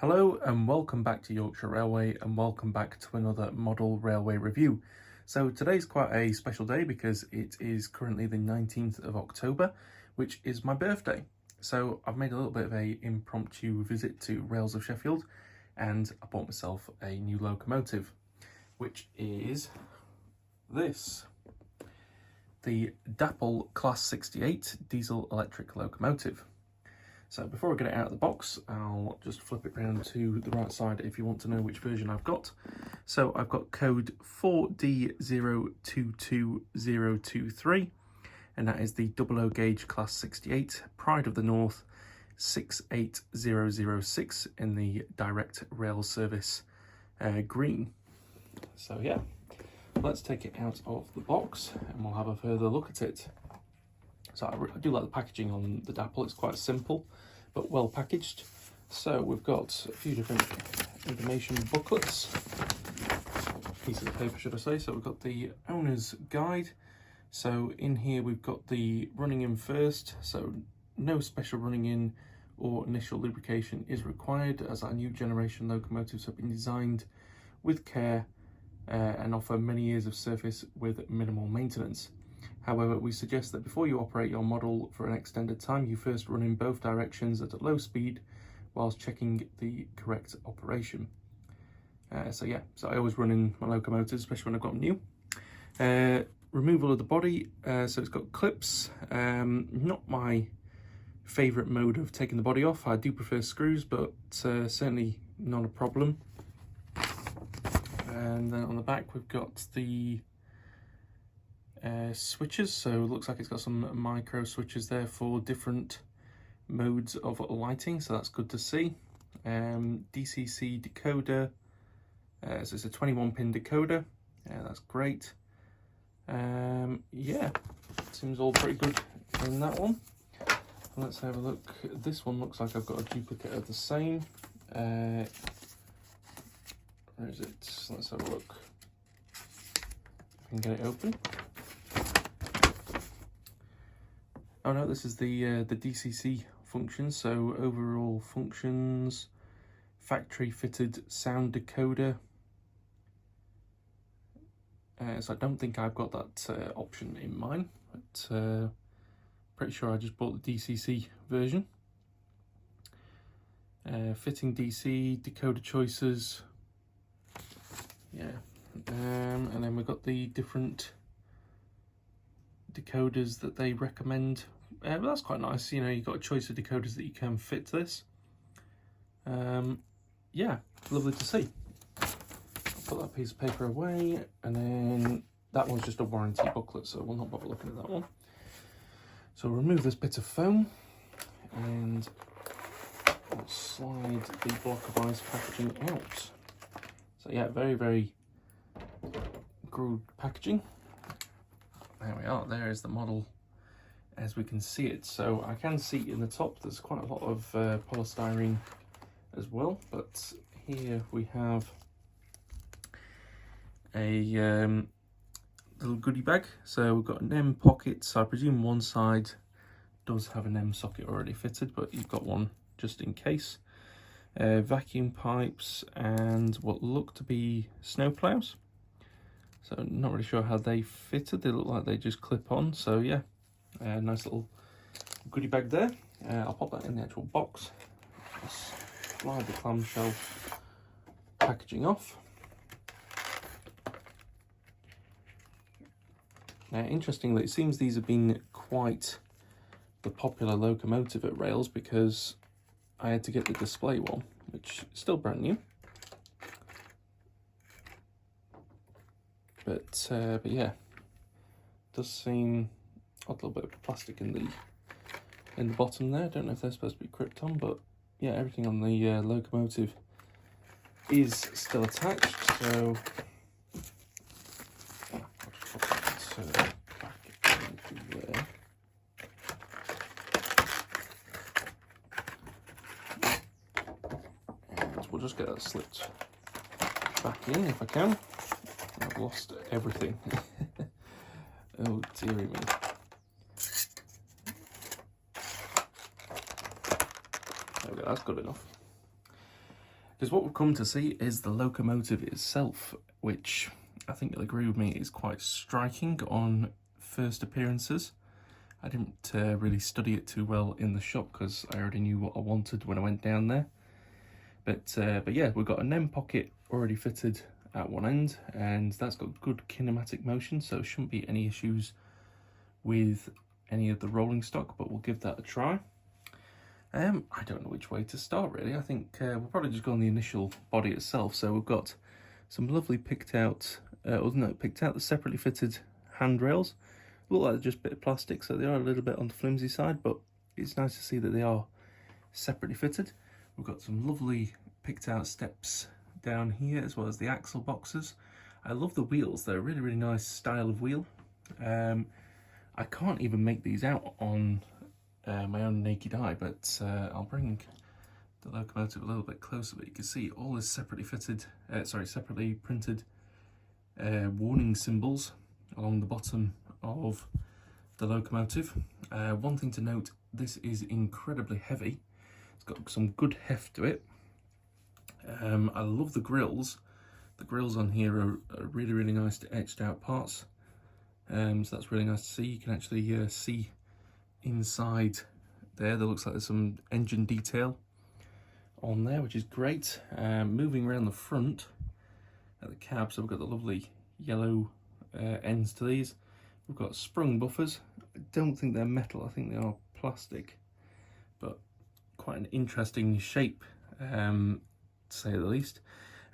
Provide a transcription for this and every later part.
Hello and welcome back to Yorkshire Railway and welcome back to another model railway review. So today's quite a special day because it is currently the 19th of October, which is my birthday. So I've made a little bit of a impromptu visit to Rails of Sheffield and I bought myself a new locomotive, which is this. The Dapol Class 68 diesel electric locomotive. So before I get it out of the box, I'll just flip it round to the right side if you want to know which version I've got. So I've got code 4D022023, and that is the 00 gauge Class 68 Pride of the North 68006 in the direct rail service green. So yeah, let's take it out of the box and we'll have a further look at it. So I do like the packaging on the Dapol. It's quite simple but well packaged. So we've got a few different information booklets, pieces of paper should I say. So we've got the owner's guide. So in here we've got the running in first, so no special running in or initial lubrication is required as our new generation locomotives have been designed with care and offer many years of service with minimal maintenance. However, we suggest that before you operate your model for an extended time, you first run in both directions at a low speed whilst checking the correct operation. So I always run in my locomotives, especially when I've got them new. Removal of the body, so it's got clips. Not my favourite mode of taking the body off. I do prefer screws, but certainly not a problem. And then on the back we've got the switches, so it looks like it's got some micro switches there for different modes of lighting, so that's good to see. DCC decoder, so it's a 21 pin decoder, that's great. Yeah, seems all pretty good in that one. Let's have a look. This one looks like I've got a duplicate of the same. Where is it? Let's have a look. I can get it open. Oh no, this is the DCC functions. So overall functions, factory fitted sound decoder. So I don't think I've got that option in mine, but pretty sure I just bought the DCC version. Fitting DC, decoder choices. Yeah, and then we've got the different decoders that they recommend. Well, that's quite nice, you know, you've got a choice of decoders that you can fit to this. Yeah, lovely to see. I'll put that piece of paper away, and then that one's just a warranty booklet, so we'll not bother looking at that one. So we'll remove this bit of foam and we'll slide the block of ice packaging out. So yeah, very, very good packaging. There we are, there is the model as we can see it. So I can see in the top there's quite a lot of polystyrene as well, but here we have a little goodie bag. So we've got an M pocket, so I presume one side does have an M socket already fitted, but you've got one just in case. Vacuum pipes and what look to be snow plows. So not really sure how they fitted. They look like they just clip on. So yeah, nice little goodie bag there. I'll pop that in the actual box. Just slide the clamshell packaging off. Now, interestingly, it seems these have been quite the popular locomotive at Rails because I had to get the display one, which is still brand new. But yeah, does seem odd little bit of plastic in the bottom there. I don't know if they're supposed to be Krypton, but yeah, everything on the locomotive is still attached. So I'll just pop that back into there. And we'll just get that slipped back in if I can. I've lost everything. Oh dearie me. There we go, that's good enough. Because what we've come to see is the locomotive itself, which I think you'll agree with me is quite striking on first appearances. I didn't really study it too well in the shop because I already knew what I wanted when I went down there. But yeah, we've got an end pocket already fitted at one end, and that's got good kinematic motion, so shouldn't be any issues with any of the rolling stock, but we'll give that a try. I don't know which way to start really. I think we'll probably just go on the initial body itself. So we've got some lovely picked out the separately fitted handrails. Look like they're just a bit of plastic, so they are a little bit on the flimsy side, but it's nice to see that they are separately fitted. We've got some lovely picked out steps down here, as well as the axle boxes. I love the wheels. They're a really, really nice style of wheel. I can't even make these out on my own naked eye, but I'll bring the locomotive a little bit closer, but you can see all this separately printed warning symbols along the bottom of the locomotive. One thing to note, this is incredibly heavy. It's got some good heft to it. I love the grills. The grills on here are really, really nice to etched out parts. So that's really nice to see. You can actually see inside there looks like there's some engine detail on there, which is great. Moving around the front at the cab, so we've got the lovely yellow ends to these. We've got sprung buffers. I don't think they're metal, I think they are plastic, but quite an interesting shape, to say the least.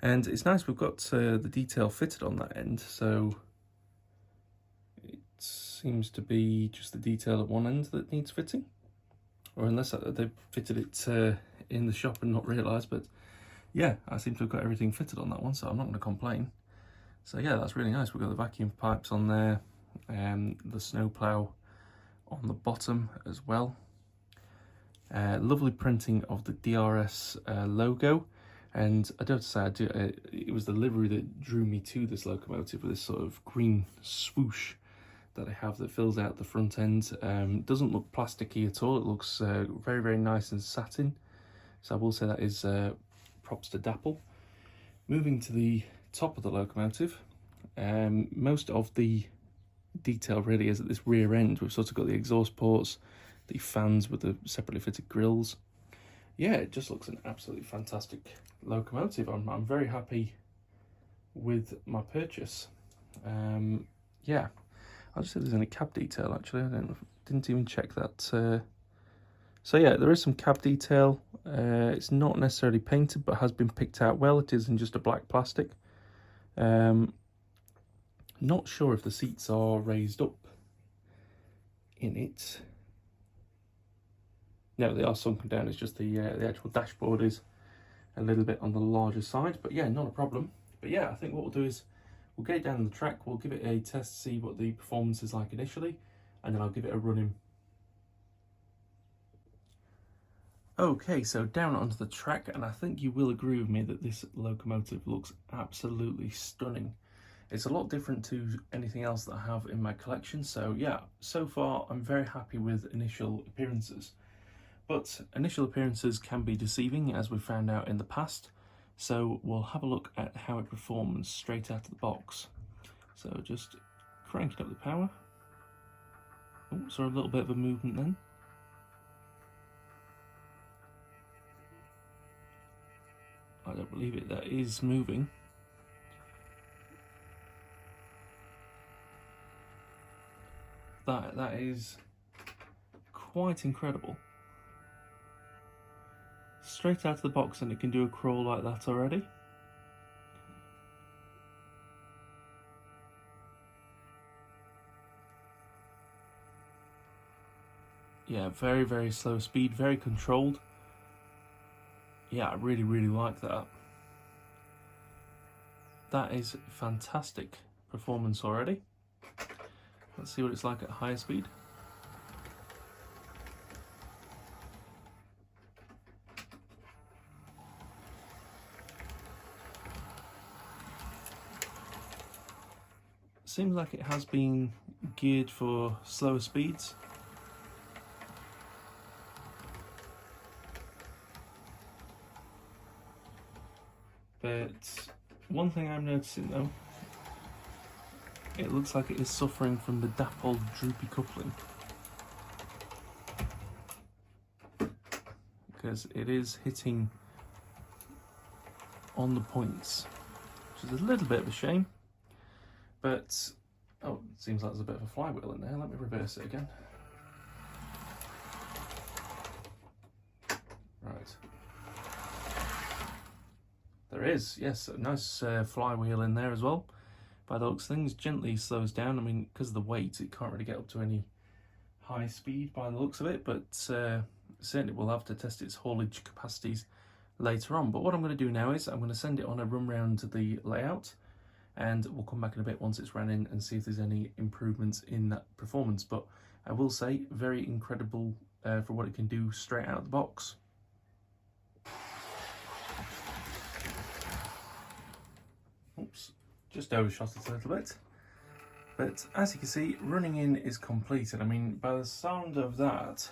And it's nice we've got the detail fitted on that end, so it seems to be just the detail at one end that needs fitting, or unless they've fitted it in the shop and not realised. But yeah, I seem to have got everything fitted on that one, so I'm not going to complain. So yeah, that's really nice. We've got the vacuum pipes on there, the snowplow on the bottom as well. Lovely printing of the DRS logo, and I do have to say, it was the livery that drew me to this locomotive, with this sort of green swoosh that I have that fills out the front end. Doesn't look plasticky at all. It looks very, very nice and satin. So I will say that is props to Dapol. Moving to the top of the locomotive, most of the detail really is at this rear end. We've sort of got the exhaust ports, the fans with the separately fitted grills. Yeah, it just looks an absolutely fantastic locomotive. I'm very happy with my purchase. Yeah, I'll just see if there's any cab detail actually. Didn't even check that. So yeah, there is some cab detail. It's not necessarily painted, but has been picked out well. It is in just a black plastic. Not sure if the seats are raised up in it. No, they are sunken down. It's just the actual dashboard is a little bit on the larger side, but yeah, not a problem. But yeah, I think what we'll do is we'll get it down the track, we'll give it a test, see what the performance is like initially, and then I'll give it a run in. Okay, so down onto the track, and I think you will agree with me that this locomotive looks absolutely stunning. It's a lot different to anything else that I have in my collection, so yeah, so far I'm very happy with initial appearances. But initial appearances can be deceiving, as we found out in the past, so we'll have a look at how it performs straight out of the box. So just cranking up the power. Oh, saw a little bit of a movement then. I don't believe it, that is moving. That is quite incredible. Straight out of the box, and it can do a crawl like that already. Yeah, very, very slow speed, very controlled. Yeah, I really, really like that. That is fantastic performance already. Let's see what it's like at higher speed. Seems like it has been geared for slower speeds. But one thing I'm noticing though, it looks like it is suffering from the Dapol droopy coupling. Because it is hitting on the points, which is a little bit of a shame. But, oh, it seems like there's a bit of a flywheel in there. Let me reverse it again. Right. There is, yes, a nice flywheel in there as well. By the looks of things, gently slows down. I mean, because of the weight, it can't really get up to any high speed by the looks of it, but certainly we'll have to test its haulage capacities later on. But what I'm going to do now is I'm going to send it on a run round to the layout, and we'll come back in a bit once it's ran in and see if there's any improvements in that performance. But I will say, very incredible for what it can do straight out of the box. Oops, just overshot it a little bit. But as you can see, running in is completed. I mean, by the sound of that,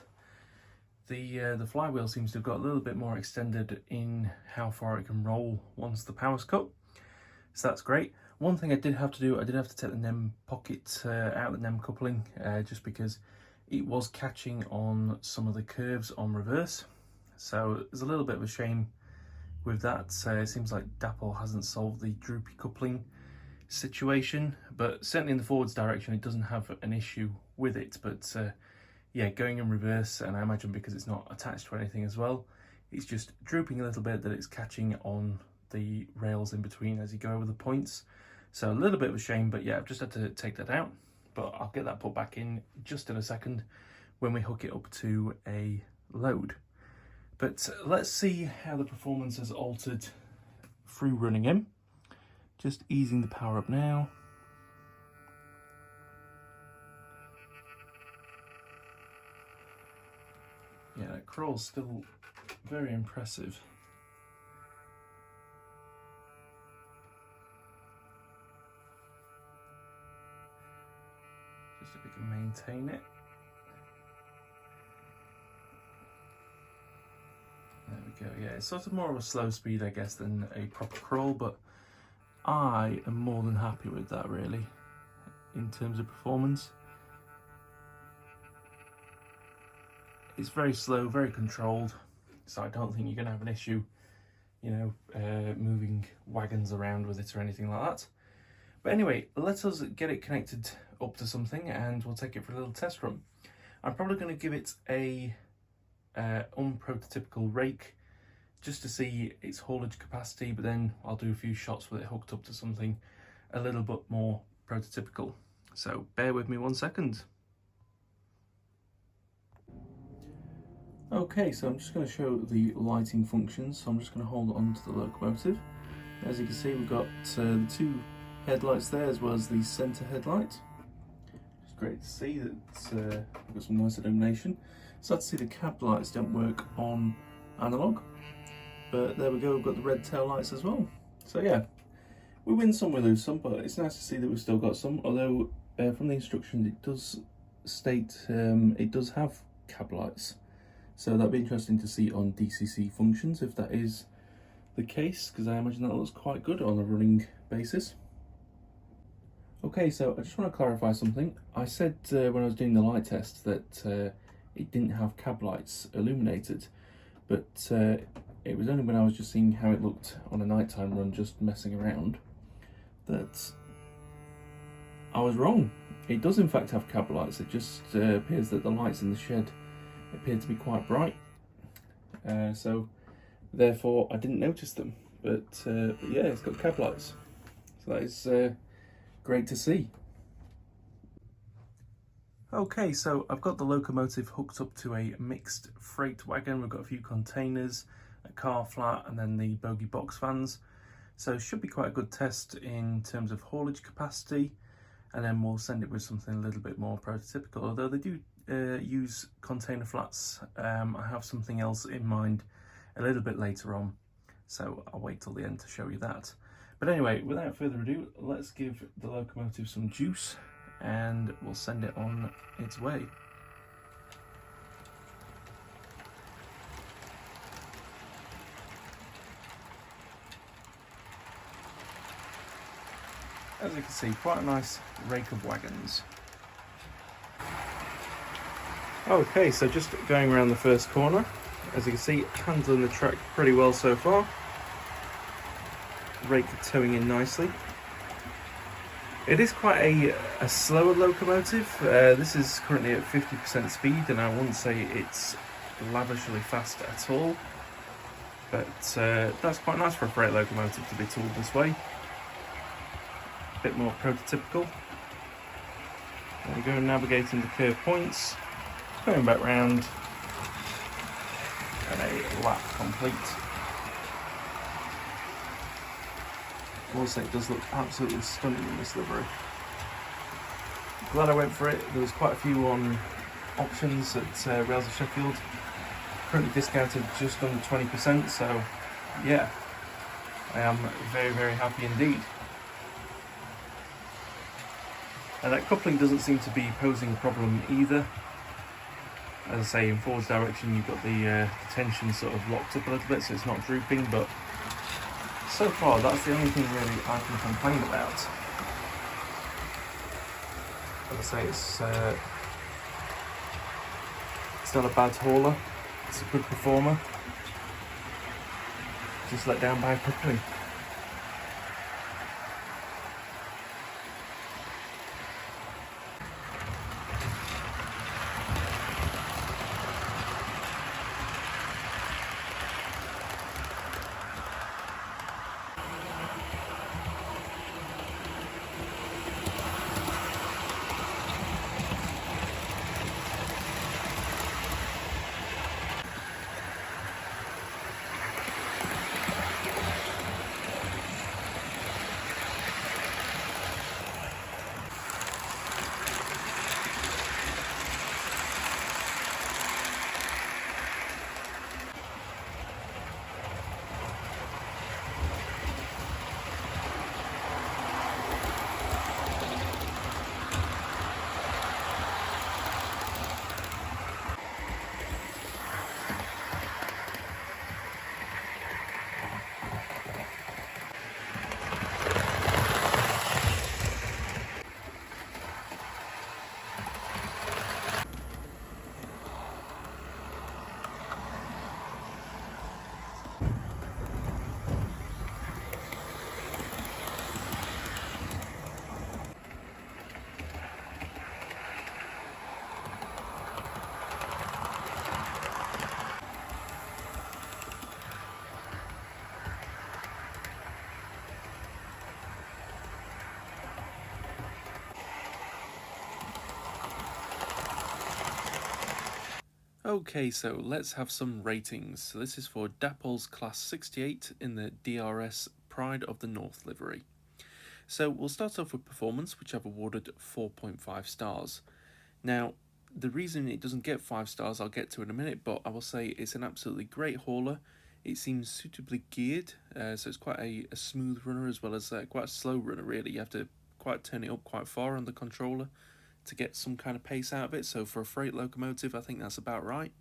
the flywheel seems to have got a little bit more extended in how far it can roll once the power's cut. So that's great. One thing I did have to do, I did have to take the NEM pocket out of the NEM coupling, just because it was catching on some of the curves on reverse. So there's a little bit of a shame with that. It seems like Dapol hasn't solved the droopy coupling situation, but certainly in the forwards direction it doesn't have an issue with it. But yeah, going in reverse, and I imagine because it's not attached to anything as well, it's just drooping a little bit, that it's catching on the rails in between as you go over the points. So a little bit of a shame, but yeah, I've just had to take that out, but I'll get that put back in just in a second when we hook it up to a load. But let's see how the performance has altered through running in. Just easing the power up now. Yeah, that crawl's still very impressive. Just if we can maintain it. There we go. Yeah, it's sort of more of a slow speed, I guess, than a proper crawl, but I am more than happy with that, really, in terms of performance. It's very slow, very controlled, so I don't think you're going to have an issue, you know, moving wagons around with it or anything like that. But anyway, let us get it connected up to something and we'll take it for a little test run. I'm probably going to give it a unprototypical rake just to see its haulage capacity, but then I'll do a few shots with it hooked up to something a little bit more prototypical. So bear with me 1 second. Okay, so I'm just going to show the lighting functions. So I'm just going to hold on to the locomotive. As you can see, we've got the two headlights there, as well as the centre headlight. It's great to see that we've got some nice illumination. Sad to see the cab lights don't work on analog, but there we go, we've got the red tail lights as well. So yeah, we win some, we lose some, but it's nice to see that we've still got some, although from the instructions it does state it does have cab lights. So that'd be interesting to see on DCC functions if that is the case, because I imagine that looks quite good on a running basis. Okay, so I just want to clarify something. I said when I was doing the light test that it didn't have cab lights illuminated, but it was only when I was just seeing how it looked on a nighttime run, just messing around, that I was wrong. It does in fact have cab lights. It just appears that the lights in the shed appear to be quite bright, so therefore I didn't notice them. But yeah, it's got cab lights, so that is great to see. Okay, so I've got the locomotive hooked up to a mixed freight wagon. We've got a few containers, a car flat, and then the bogie box vans. So it should be quite a good test in terms of haulage capacity, and then we'll send it with something a little bit more prototypical. Although they do use container flats, I have something else in mind a little bit later on, so I'll wait till the end to show you that. But anyway, without further ado, let's give the locomotive some juice and we'll send it on its way. as you can see, quite a nice rake of wagons. Okay, so just going around the first corner, as you can see, handling the track pretty well so far. Rake towing in nicely. It is quite a slower locomotive. This is currently at 50% speed, and I wouldn't say it's lavishly fast at all. But that's quite nice for a freight locomotive to be tooled this way. A bit more prototypical. There we go, navigating the curved points. Going back round. And a lap complete. I will say it does look absolutely stunning in this livery. Glad I went for it. There was quite a few on options at Rails of Sheffield. Currently discounted just under 20%, so yeah, I am very, very happy indeed. And that coupling doesn't seem to be posing a problem either. As I say, in forwards direction you've got the tension sort of locked up a little bit, so it's not drooping, but so far that's the only thing really I can complain about. As I say, it's not a bad hauler, it's a good performer, just let down by a coupling. Okay, so let's have some ratings. So this is for Dapol's Class 68 in the DRS Pride of the North livery. So we'll start off with performance, which I've awarded 4.5 stars. Now, the reason it doesn't get 5 stars I'll get to in a minute, but I will say it's an absolutely great hauler. It seems suitably geared, so it's quite a smooth runner as well as quite a slow runner really. You have to quite turn it up quite far on the controller to get some kind of pace out of it, so for a freight locomotive I think that's about right.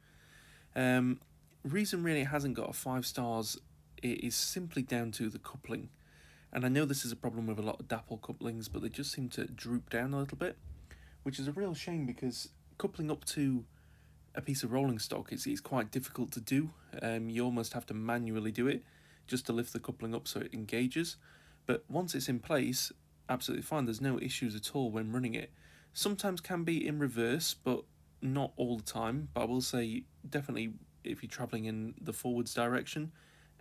Reason really it hasn't got a 5 stars it is simply down to the coupling, and I know this is a problem with a lot of Dapol couplings, but they just seem to droop down a little bit, which is a real shame because coupling up to a piece of rolling stock it's quite difficult to do. You almost have to manually do it just to lift the coupling up so it engages, but once it's in place absolutely fine, there's no issues at all when running it. Sometimes can be in reverse, but not all the time. But I will say, definitely, if you're travelling in the forwards direction,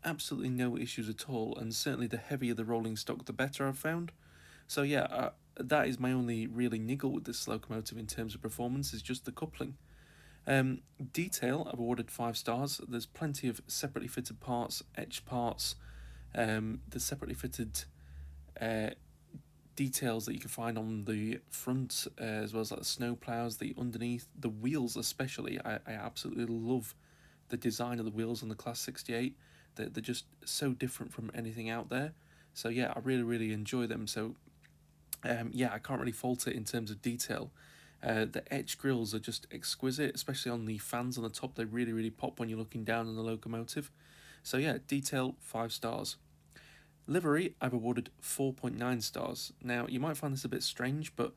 absolutely no issues at all. And certainly the heavier the rolling stock, the better I've found. So yeah, that is my only really niggle with this locomotive in terms of performance, is just the coupling. Detail, I've awarded 5 stars. There's plenty of separately fitted parts, etched parts. The separately fitted details that you can find on the front, as well as like the snow plows, the underneath, the wheels especially. I absolutely love the design of the wheels on the Class 68. They're just so different from anything out there. So yeah, I really enjoy them. So yeah, I can't really fault it in terms of detail. The etched grills are just exquisite, especially on the fans on the top. They really pop when you're looking down on the locomotive. So yeah, detail 5 stars. Livery, I've awarded 4.9 stars. Now, you might find this a bit strange, but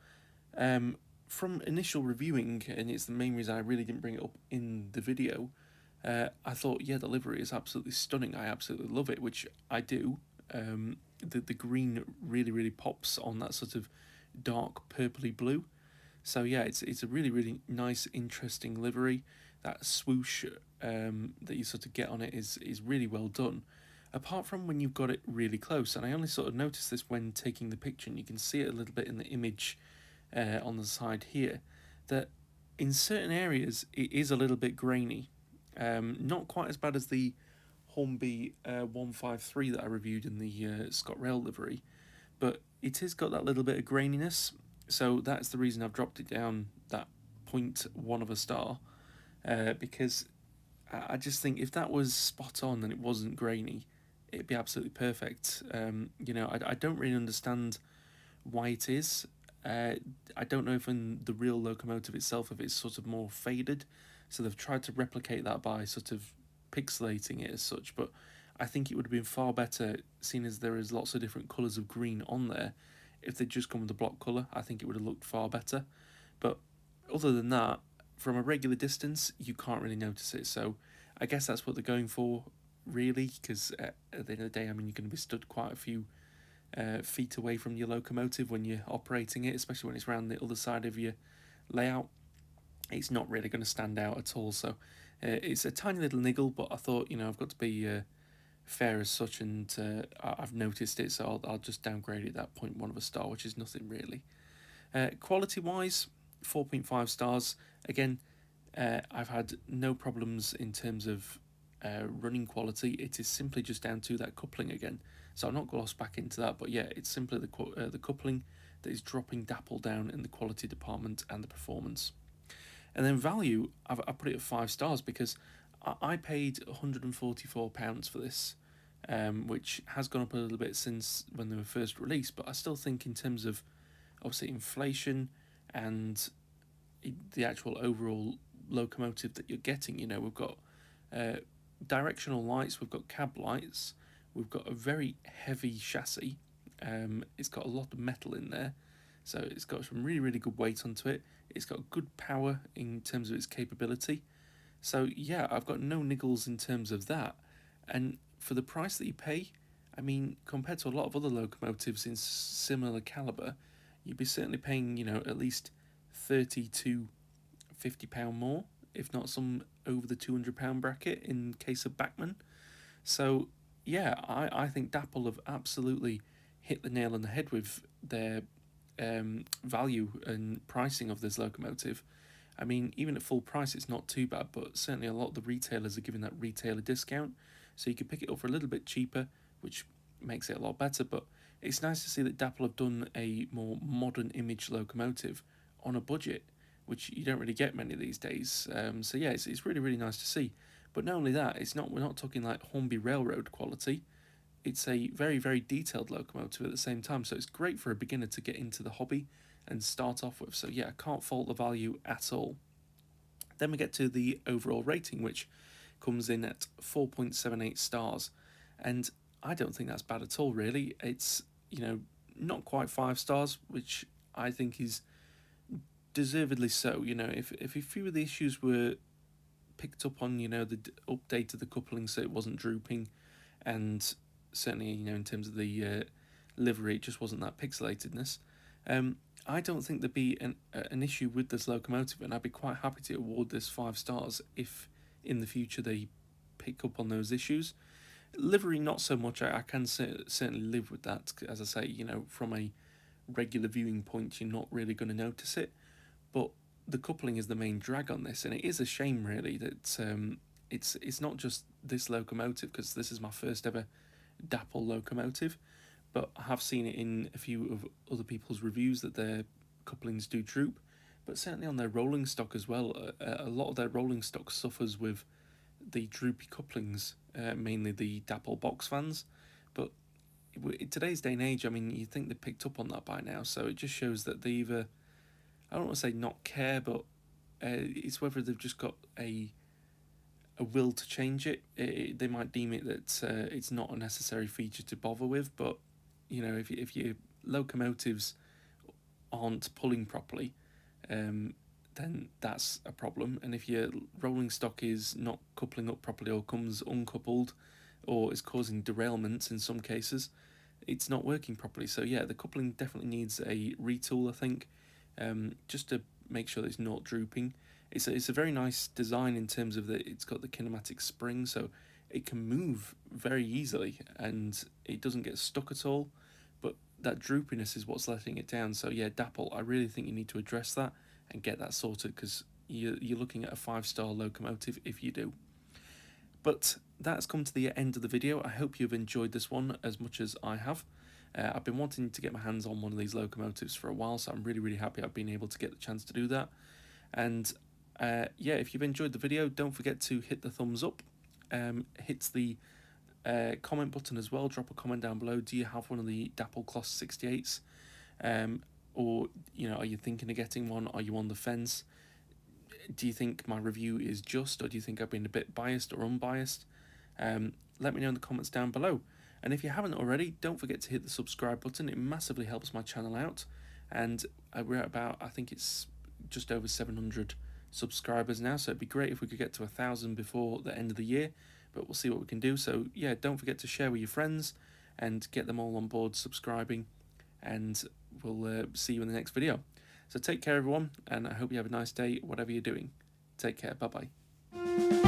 from initial reviewing, and it's the main reason I really didn't bring it up in the video, I thought, yeah, the livery is absolutely stunning. I absolutely love it, which I do. The green really pops on that sort of dark purpley blue. So yeah, it's a really nice, interesting livery. That swoosh that you sort of get on it is really well done. Apart from when you've got it really close, and I only sort of noticed this when taking the picture, and you can see it a little bit in the image on the side here, that in certain areas it is a little bit grainy. Not quite as bad as the Hornby 153 that I reviewed in the ScotRail livery, but it has got that little bit of graininess. So that's the reason I've dropped it down that 0.1 of a star, because I just think if that was spot on and it wasn't grainy, it'd be absolutely perfect. I don't really understand why it is. I don't know if in the real locomotive itself, if it's sort of more faded, so they've tried to replicate that by sort of pixelating it as such, but I think it would have been far better, seeing as there is lots of different colours of green on there. If they'd just come with the block colour, I think it would have looked far better. But other than that, from a regular distance, you can't really notice it. So I guess that's what they're going for, really, because at the end of the day, I mean, you're going to be stood quite a few feet away from your locomotive when you're operating it, especially when it's around the other side of your layout. It's not really going to stand out at all. So it's a tiny little niggle, but I thought, I've got to be fair as such, and I've noticed it, so I'll just downgrade it that 0.1 of a star, which is nothing really. Quality wise, 4.5 stars. Again, I've had no problems in terms of running quality. It is simply just down to that coupling again. So I'm not glossed back into that, but yeah, it's simply the coupling that is dropping Dapol down in the quality department and the performance. And then value, I put it at 5 stars because I paid £144 for this, which has gone up a little bit since when they were first released, but I still think in terms of obviously inflation and the actual overall locomotive that you're getting, we've got directional lights, we've got cab lights, we've got a very heavy chassis, it's got a lot of metal in there, so it's got some really good weight onto it. It's got good power in terms of its capability. So yeah, I've got no niggles in terms of that. And for the price that you pay, I mean, compared to a lot of other locomotives in similar calibre, you'd be certainly paying, at least £30 to £50 more, if not some over the £200 bracket in case of Bachmann. So yeah, I think Dapol have absolutely hit the nail on the head with their value and pricing of this locomotive. I mean, even at full price, it's not too bad, but certainly a lot of the retailers are giving that retailer discount, so you can pick it up for a little bit cheaper, which makes it a lot better. But it's nice to see that Dapol have done a more modern image locomotive on a budget, which you don't really get many these days. So yeah, it's really nice to see. But not only that, we're not talking like Hornby Railroad quality. It's a very detailed locomotive at the same time, so it's great for a beginner to get into the hobby and start off with. So yeah, I can't fault the value at all. Then we get to the overall rating, which comes in at 4.78 stars, and I don't think that's bad at all, really. It's, not quite 5 stars, which I think is deservedly so. If a few of the issues were picked up on, the update of the coupling so it wasn't drooping, and certainly, in terms of the livery, it just wasn't that pixelatedness. I don't think there'd be an issue with this locomotive, and I'd be quite happy to award this 5 stars if in the future they pick up on those issues. Livery, not so much. I can certainly live with that. As I say, from a regular viewing point, you're not really going to notice it. But the coupling is the main drag on this, and it is a shame, really, that it's not just this locomotive, because this is my first ever Dapol locomotive, but I have seen it in a few of other people's reviews that their couplings do droop, but certainly on their rolling stock as well. A lot of their rolling stock suffers with the droopy couplings, mainly the Dapol box fans. But in today's day and age, I mean, you'd think they picked up on that by now, so it just shows that they either, I don't want to say not care, but it's whether they've just got a a will to change it, they might deem it that it's not a necessary feature to bother with. But you know, if your locomotives aren't pulling properly, then that's a problem. And if your rolling stock is not coupling up properly, or comes uncoupled, or is causing derailments in some cases, it's not working properly. So yeah, the coupling definitely needs a retool, I think, just to make sure that it's not drooping. It's a very nice design in terms of that it's got the kinematic spring, so it can move very easily and it doesn't get stuck at all. But that droopiness is what's letting it down. So yeah, Dapol, I really think you need to address that and get that sorted, because you're looking at a 5-star locomotive if you do. But that's come to the end of the video. I hope you've enjoyed this one as much as I have. I've been wanting to get my hands on one of these locomotives for a while, so I'm really happy I've been able to get the chance to do that. And yeah, if you've enjoyed the video, don't forget to hit the thumbs up, hit the comment button as well. Drop a comment down below. Do you have one of the Dapol Closs 68s? Or, you know, are you thinking of getting one? Are you on the fence? Do you think my review is just, or do you think I've been a bit biased or unbiased? Let me know in the comments down below. And if you haven't already, don't forget to hit the subscribe button. It massively helps my channel out. And we're at about, I think it's just over 700 subscribers now, so it'd be great if we could get to 1,000 before the end of the year, but we'll see what we can do. So yeah, don't forget to share with your friends and get them all on board subscribing, and we'll see you in the next video. So take care everyone, and I hope you have a nice day whatever you're doing. Take care, bye bye.